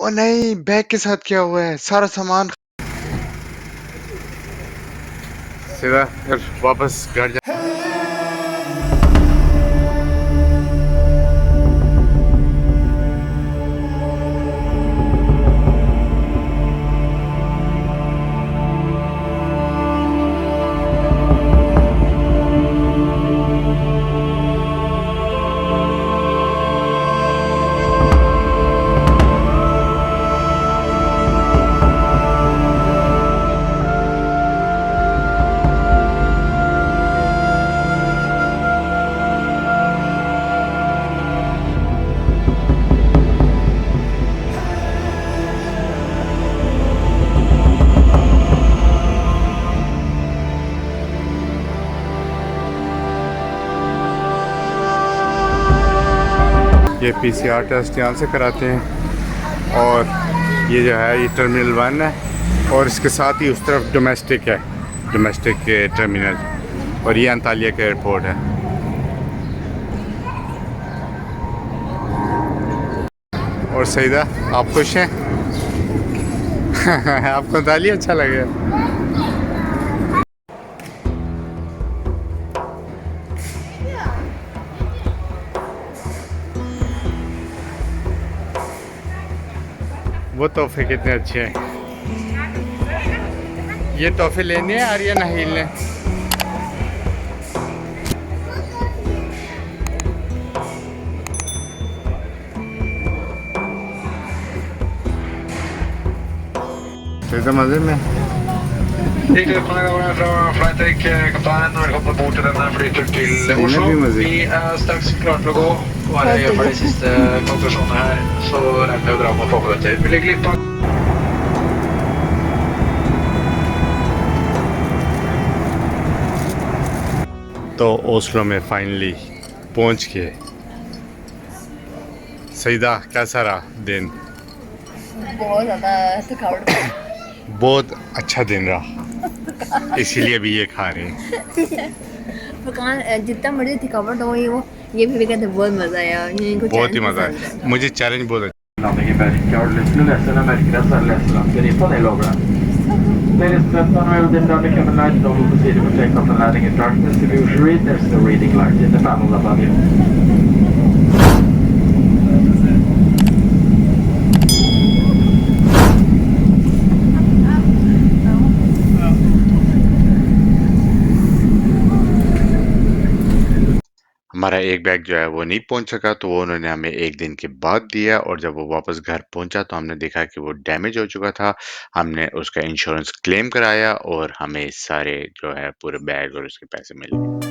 ओ नहीं, बैग के साथ क्या हुआ है? सारा सामान सीधा फिर वापस घर जा। ये पीसीआर टेस्ट यहाँ से कराते हैं और ये जो है ये टर्मिनल 1 है और इसके साथ ही उस तरफ डोमेस्टिक है, डोमेस्टिक के टर्मिनल, और ये अंतालिया का एयरपोर्ट है। और सईदा, आप खुश हैं? आपको अंतालिया अच्छा लगे? वो तोहफे कितने अच्छे हैं। ये तोहफे लेने हैं आर्या नहील ने। तो मजे में Riktigt uppmärksamhet från flight-kaptenen. Välkommen ombord till denna flyter till Oslo. Vi är strax klara för att gå. Bara jag gör de sista kalkylationerna här så räknar jag dra mot tågmötet. Vi ligger litt på. तो Oslo में finally पहुंच गए। सईदा, कैसा रहा दिन? बहुत ज़्यादा थकावट। बहुत अच्छा दिन रहा, इसीलिए भी ये खा रहे हैं। थकान जितना मर्जी थकावट हो ये भी कहते बहुत मज़ा आया, इनको बहुत ही मज़ा आया, मुझे चैलेंज बहुत अच्छा। Landning i Meri. Lessen märkgränsen, lessen i panelobra. Ladies and gentlemen, this time the cabin light double procedure for takeoff and landing instructions. If you should read, there's no reading light in the panel above you. हमारा एक bag जो है वो नहीं पहुंच सका, तो वो उन्होंने हमें एक दिन के बाद दिया, और जब वो वापस घर पहुंचा तो हमने देखा कि वो डैमेज हो चुका था। हमने उसका इंश्योरेंस क्लेम कराया और हमें सारे जो है पूरे बैग और उसके पैसे मिल गए।